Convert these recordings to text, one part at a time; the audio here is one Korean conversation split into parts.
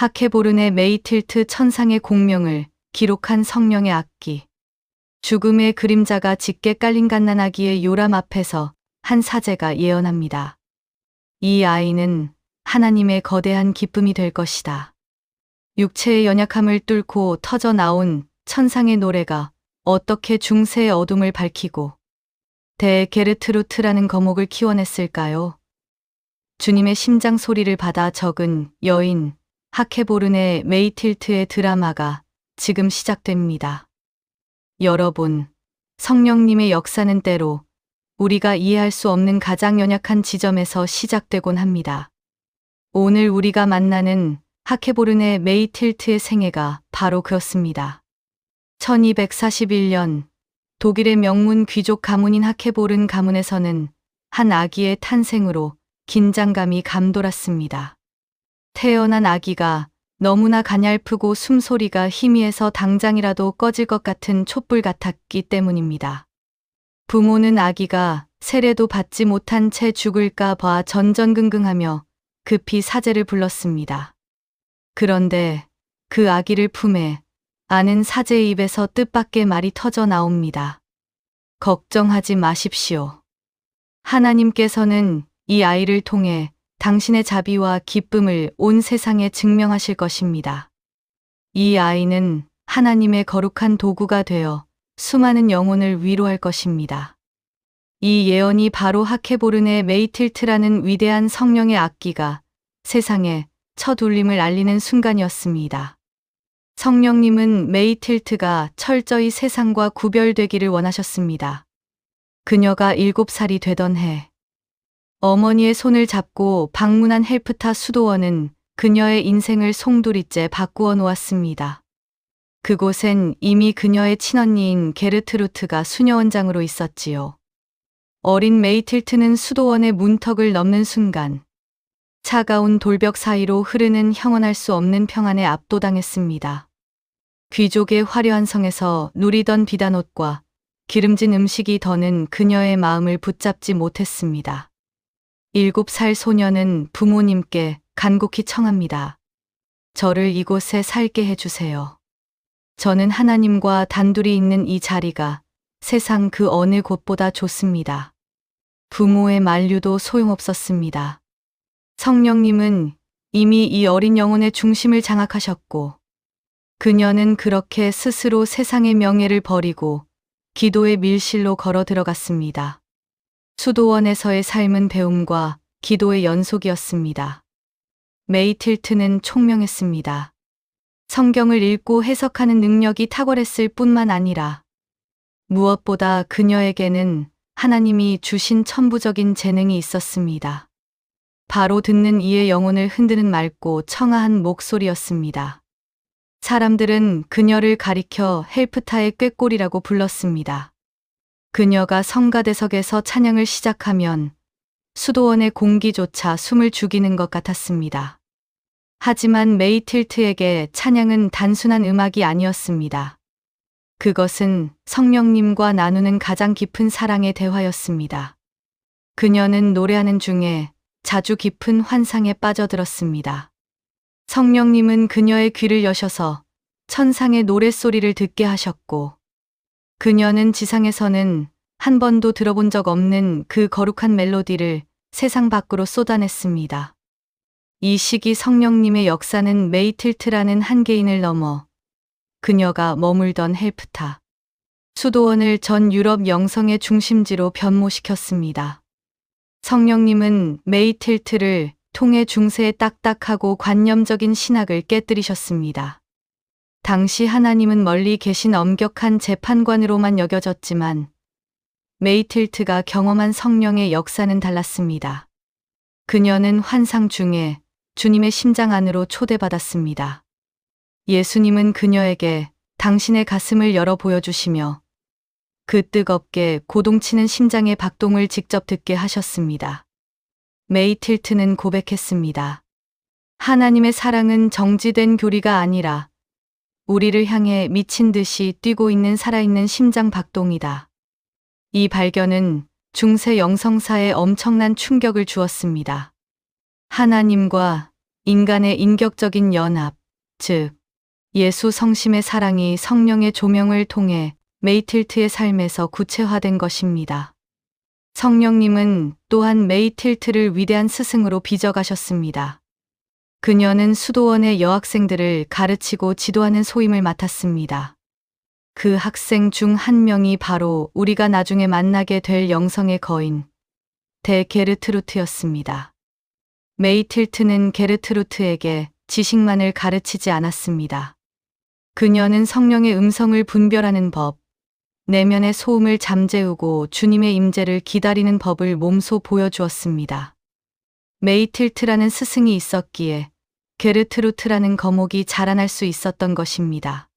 하케보른의 메이틸트 천상의 공명을 기록한 성령의 악기. 죽음의 그림자가 짙게 깔린 갓난아기의 요람 앞에서 한 사제가 예언합니다. 이 아이는 하나님의 거대한 기쁨이 될 것이다. 육체의 연약함을 뚫고 터져 나온 천상의 노래가 어떻게 중세의 어둠을 밝히고 데게르트루트라는 거목을 키워냈을까요? 주님의 심장 소리를 받아 적은 여인 하케보른의 메이틸트의 드라마가 지금 시작됩니다. 여러분, 성령님의 역사는 때로 우리가 이해할 수 없는 가장 연약한 지점에서 시작되곤 합니다. 오늘 우리가 만나는 하케보른의 메이틸트의 생애가 바로 그렇습니다. 1241년 독일의 명문 귀족 가문인 하케보른 가문에서는 한 아기의 탄생으로 긴장감이 감돌았습니다. 태어난 아기가 너무나 가냘프고 숨소리가 희미해서 당장이라도 꺼질 것 같은 촛불 같았기 때문입니다. 부모는 아기가 세례도 받지 못한 채 죽을까 봐 전전긍긍하며 급히 사제를 불렀습니다. 그런데 그 아기를 품에 안은 사제의 입에서 뜻밖의 말이 터져 나옵니다. 걱정하지 마십시오. 하나님께서는 이 아이를 통해 당신의 자비와 기쁨을 온 세상에 증명하실 것입니다. 이 아이는 하나님의 거룩한 도구가 되어 수많은 영혼을 위로할 것입니다. 이 예언이 바로 하케보른의 메이틸트라는 위대한 성령의 악기가 세상에 첫 울림을 알리는 순간이었습니다. 성령님은 메이틸트가 철저히 세상과 구별되기를 원하셨습니다. 그녀가 7살이 되던 해, 어머니의 손을 잡고 방문한 헬프타 수도원은 그녀의 인생을 송두리째 바꾸어 놓았습니다. 그곳엔 이미 그녀의 친언니인 게르트루트가 수녀원장으로 있었지요. 어린 메이틸트는 수도원의 문턱을 넘는 순간 차가운 돌벽 사이로 흐르는 형언할 수 없는 평안에 압도당했습니다. 귀족의 화려한 성에서 누리던 비단옷과 기름진 음식이 더는 그녀의 마음을 붙잡지 못했습니다. 7살 소녀는 부모님께 간곡히 청합니다. 저를 이곳에 살게 해주세요. 저는 하나님과 단둘이 있는 이 자리가 세상 그 어느 곳보다 좋습니다. 부모의 만류도 소용없었습니다. 성령님은 이미 이 어린 영혼의 중심을 장악하셨고 그녀는 그렇게 스스로 세상의 명예를 버리고 기도의 밀실로 걸어 들어갔습니다. 수도원에서의 삶은 배움과 기도의 연속이었습니다. 메이틸트는 총명했습니다. 성경을 읽고 해석하는 능력이 탁월했을 뿐만 아니라 무엇보다 그녀에게는 하나님이 주신 천부적인 재능이 있었습니다. 바로 듣는 이의 영혼을 흔드는 맑고 청아한 목소리였습니다. 사람들은 그녀를 가리켜 헬프타의 꾀꼬리라고 불렀습니다. 그녀가 성가대석에서 찬양을 시작하면 수도원의 공기조차 숨을 죽이는 것 같았습니다. 하지만 메이틸트에게 찬양은 단순한 음악이 아니었습니다. 그것은 성령님과 나누는 가장 깊은 사랑의 대화였습니다. 그녀는 노래하는 중에 자주 깊은 환상에 빠져들었습니다. 성령님은 그녀의 귀를 여셔서 천상의 노랫소리를 듣게 하셨고 그녀는 지상에서는 한 번도 들어본 적 없는 그 거룩한 멜로디를 세상 밖으로 쏟아냈습니다. 이 시기 성령님의 역사는 메이틸트라는 한 개인을 넘어 그녀가 머물던 헬프타, 수도원을 전 유럽 영성의 중심지로 변모시켰습니다. 성령님은 메이틸트를 통해 중세의 딱딱하고 관념적인 신학을 깨뜨리셨습니다. 당시 하나님은 멀리 계신 엄격한 재판관으로만 여겨졌지만 메이틸트가 경험한 성령의 역사는 달랐습니다. 그녀는 환상 중에 주님의 심장 안으로 초대받았습니다. 예수님은 그녀에게 당신의 가슴을 열어 보여주시며 그 뜨겁게 고동치는 심장의 박동을 직접 듣게 하셨습니다. 메이틸트는 고백했습니다. 하나님의 사랑은 정지된 교리가 아니라 우리를 향해 미친 듯이 뛰고 있는 살아있는 심장 박동이다. 이 발견은 중세 영성사에 엄청난 충격을 주었습니다. 하나님과 인간의 인격적인 연합, 즉 예수 성심의 사랑이 성령의 조명을 통해 메이틸트의 삶에서 구체화된 것입니다. 성령님은 또한 메이틸트를 위대한 스승으로 빚어가셨습니다. 그녀는 수도원의 여학생들을 가르치고 지도하는 소임을 맡았습니다. 그 학생 중 한 명이 바로 우리가 나중에 만나게 될 영성의 거인, 대 게르트루트였습니다. 메이틸트는 게르트루트에게 지식만을 가르치지 않았습니다. 그녀는 성령의 음성을 분별하는 법, 내면의 소음을 잠재우고 주님의 임재를 기다리는 법을 몸소 보여주었습니다. 메이틸트라는 스승이 있었기에 게르트루트라는 거목이 자라날 수 있었던 것입니다.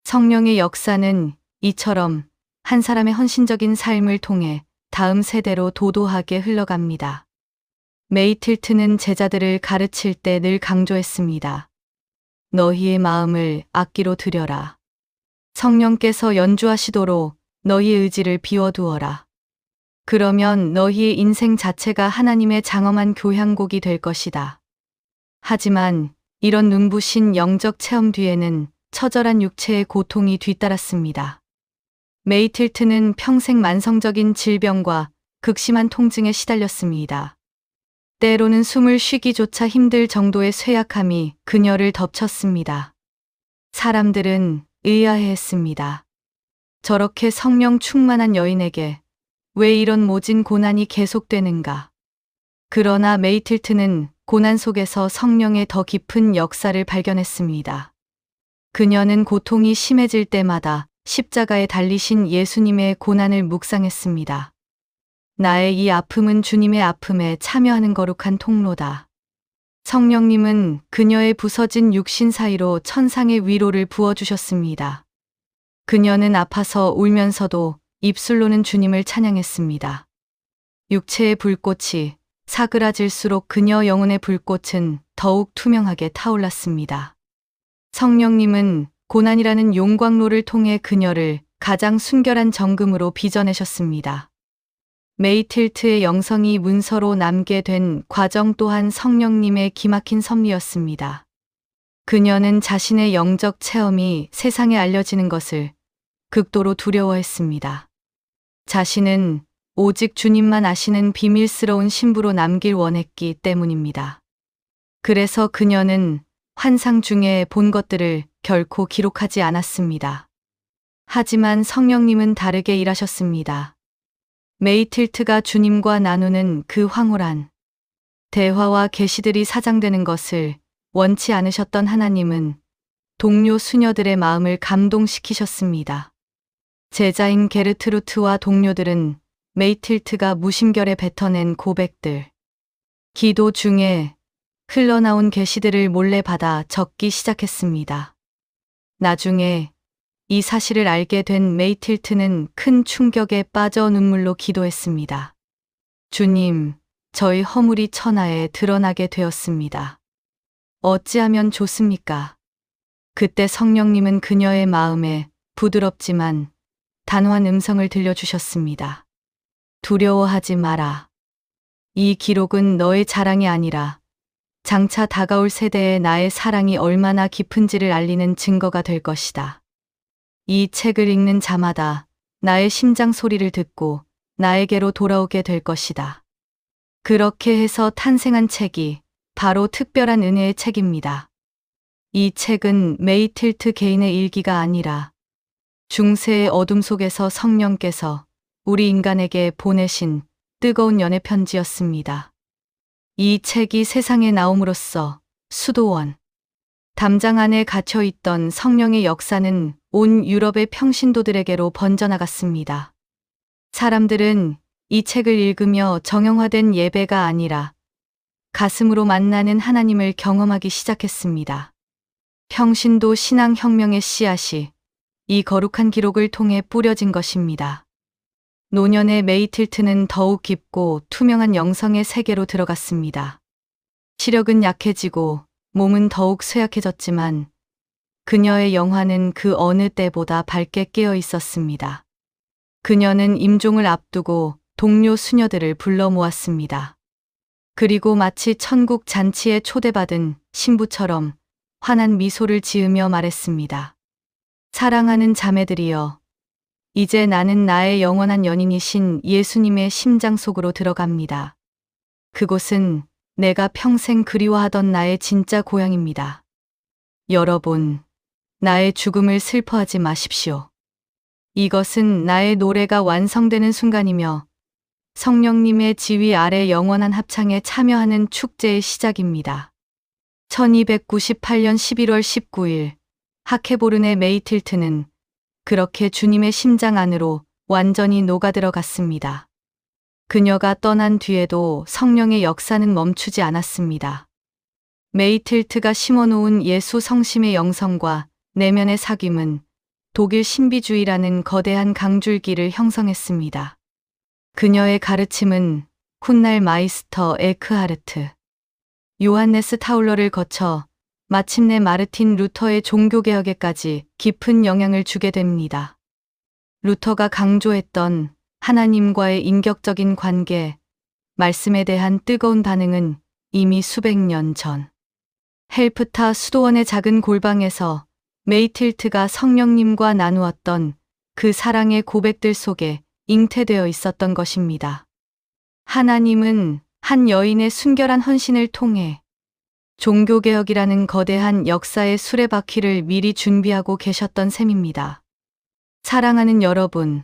성령의 역사는 이처럼 한 사람의 헌신적인 삶을 통해 다음 세대로 도도하게 흘러갑니다. 메이틸트는 제자들을 가르칠 때 늘 강조했습니다. 너희의 마음을 악기로 들여라. 성령께서 연주하시도록 너희의 의지를 비워두어라. 그러면 너희의 인생 자체가 하나님의 장엄한 교향곡이 될 것이다. 하지만 이런 눈부신 영적 체험 뒤에는 처절한 육체의 고통이 뒤따랐습니다. 메이틸트는 평생 만성적인 질병과 극심한 통증에 시달렸습니다. 때로는 숨을 쉬기조차 힘들 정도의 쇠약함이 그녀를 덮쳤습니다. 사람들은 의아해했습니다. 저렇게 성령 충만한 여인에게 왜 이런 모진 고난이 계속되는가? 그러나 메이틸트는 고난 속에서 성령의 더 깊은 역사를 발견했습니다. 그녀는 고통이 심해질 때마다 십자가에 달리신 예수님의 고난을 묵상했습니다. 나의 이 아픔은 주님의 아픔에 참여하는 거룩한 통로다. 성령님은 그녀의 부서진 육신 사이로 천상의 위로를 부어주셨습니다. 그녀는 아파서 울면서도 입술로는 주님을 찬양했습니다. 육체의 불꽃이 사그라질수록 그녀 영혼의 불꽃은 더욱 투명하게 타올랐습니다. 성령님은 고난이라는 용광로를 통해 그녀를 가장 순결한 정금으로 빚어내셨습니다. 메이틸트의 영성이 문서로 남게 된 과정 또한 성령님의 기막힌 섭리였습니다. 그녀는 자신의 영적 체험이 세상에 알려지는 것을 극도로 두려워했습니다. 자신은 오직 주님만 아시는 비밀스러운 신부로 남길 원했기 때문입니다. 그래서 그녀는 환상 중에 본 것들을 결코 기록하지 않았습니다. 하지만 성령님은 다르게 일하셨습니다. 메이틸트가 주님과 나누는 그 황홀한 대화와 계시들이 사장되는 것을 원치 않으셨던 하나님은 동료 수녀들의 마음을 감동시키셨습니다. 제자인 게르트루트와 동료들은 메이틸트가 무심결에 뱉어낸 고백들, 기도 중에 흘러나온 계시들을 몰래 받아 적기 시작했습니다. 나중에 이 사실을 알게 된 메이틸트는 큰 충격에 빠져 눈물로 기도했습니다. 주님, 저희 허물이 천하에 드러나게 되었습니다. 어찌하면 좋습니까? 그때 성령님은 그녀의 마음에 부드럽지만 단호한 음성을 들려주셨습니다. 두려워하지 마라. 이 기록은 너의 자랑이 아니라 장차 다가올 세대에 나의 사랑이 얼마나 깊은지를 알리는 증거가 될 것이다. 이 책을 읽는 자마다 나의 심장 소리를 듣고 나에게로 돌아오게 될 것이다. 그렇게 해서 탄생한 책이 바로 특별한 은혜의 책입니다. 이 책은 메이틸트 개인의 일기가 아니라 중세의 어둠 속에서 성령께서 우리 인간에게 보내신 뜨거운 연애 편지였습니다. 이 책이 세상에 나옴으로써 수도원, 담장 안에 갇혀있던 성령의 역사는 온 유럽의 평신도들에게로 번져나갔습니다. 사람들은 이 책을 읽으며 정형화된 예배가 아니라 가슴으로 만나는 하나님을 경험하기 시작했습니다. 평신도 신앙혁명의 씨앗이 이 거룩한 기록을 통해 뿌려진 것입니다. 노년의 메이틸트는 더욱 깊고 투명한 영성의 세계로 들어갔습니다. 시력은 약해지고 몸은 더욱 쇠약해졌지만 그녀의 영화는 그 어느 때보다 밝게 깨어 있었습니다. 그녀는 임종을 앞두고 동료 수녀들을 불러 모았습니다. 그리고 마치 천국 잔치에 초대받은 신부처럼 환한 미소를 지으며 말했습니다. 사랑하는 자매들이여, 이제 나는 나의 영원한 연인이신 예수님의 심장 속으로 들어갑니다. 그곳은 내가 평생 그리워하던 나의 진짜 고향입니다. 여러분, 나의 죽음을 슬퍼하지 마십시오. 이것은 나의 노래가 완성되는 순간이며 성령님의 지휘 아래 영원한 합창에 참여하는 축제의 시작입니다. 1298년 11월 19일, 하케보른의 메이틸트는 그렇게 주님의 심장 안으로 완전히 녹아들어갔습니다. 그녀가 떠난 뒤에도 성령의 역사는 멈추지 않았습니다. 메이틸트가 심어놓은 예수 성심의 영성과 내면의 사귐은 독일 신비주의라는 거대한 강줄기를 형성했습니다. 그녀의 가르침은 훗날 마이스터 에크하르트, 요한네스 타울러를 거쳐 마침내 마르틴 루터의 종교개혁에까지 깊은 영향을 주게 됩니다. 루터가 강조했던 하나님과의 인격적인 관계, 말씀에 대한 뜨거운 반응은 이미 수백 년 전 헬프타 수도원의 작은 골방에서 메이틸트가 성령님과 나누었던 그 사랑의 고백들 속에 잉태되어 있었던 것입니다. 하나님은 한 여인의 순결한 헌신을 통해 종교개혁이라는 거대한 역사의 수레바퀴를 미리 준비하고 계셨던 셈입니다. 사랑하는 여러분,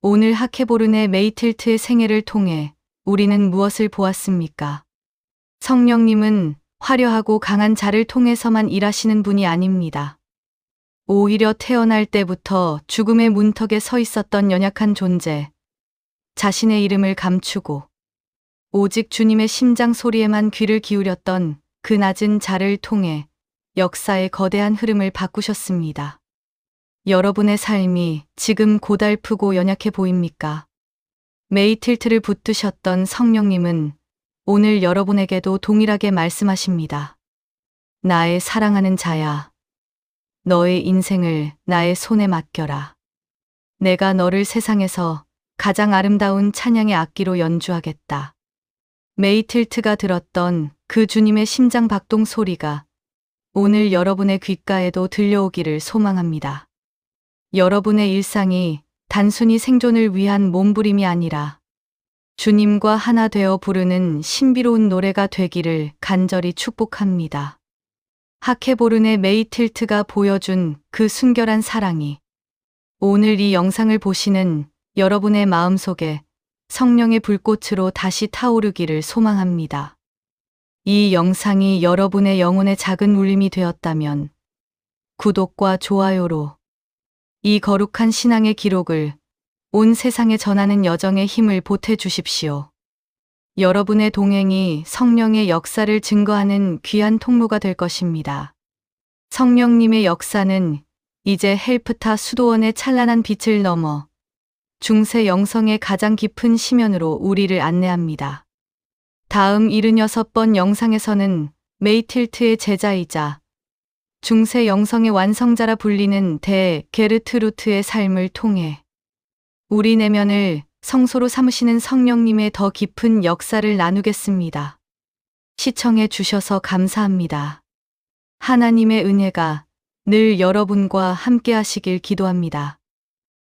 오늘 하케보른의 메이틸트의 생애를 통해 우리는 무엇을 보았습니까? 성령님은 화려하고 강한 자를 통해서만 일하시는 분이 아닙니다. 오히려 태어날 때부터 죽음의 문턱에 서 있었던 연약한 존재, 자신의 이름을 감추고 오직 주님의 심장 소리에만 귀를 기울였던 그 낮은 자를 통해 역사의 거대한 흐름을 바꾸셨습니다. 여러분의 삶이 지금 고달프고 연약해 보입니까? 메이틸트를 붙드셨던 성령님은 오늘 여러분에게도 동일하게 말씀하십니다. 나의 사랑하는 자야, 너의 인생을 나의 손에 맡겨라. 내가 너를 세상에서 가장 아름다운 찬양의 악기로 연주하겠다. 메이틸트가 들었던 그 주님의 심장 박동 소리가 오늘 여러분의 귓가에도 들려오기를 소망합니다. 여러분의 일상이 단순히 생존을 위한 몸부림이 아니라 주님과 하나 되어 부르는 신비로운 노래가 되기를 간절히 축복합니다. 하케보른의 메이틸트가 보여준 그 순결한 사랑이 오늘 이 영상을 보시는 여러분의 마음속에 성령의 불꽃으로 다시 타오르기를 소망합니다. 이 영상이 여러분의 영혼의 작은 울림이 되었다면 구독과 좋아요로 이 거룩한 신앙의 기록을 온 세상에 전하는 여정에 힘을 보태 주십시오. 여러분의 동행이 성령의 역사를 증거하는 귀한 통로가 될 것입니다. 성령님의 역사는 이제 헬프타 수도원의 찬란한 빛을 넘어 중세 영성의 가장 깊은 심연으로 우리를 안내합니다. 다음 76번 영상에서는 메이틸트의 제자이자 중세 영성의 완성자라 불리는 대 게르트루트의 삶을 통해 우리 내면을 성소로 삼으시는 성령님의 더 깊은 역사를 나누겠습니다. 시청해 주셔서 감사합니다. 하나님의 은혜가 늘 여러분과 함께 하시길 기도합니다.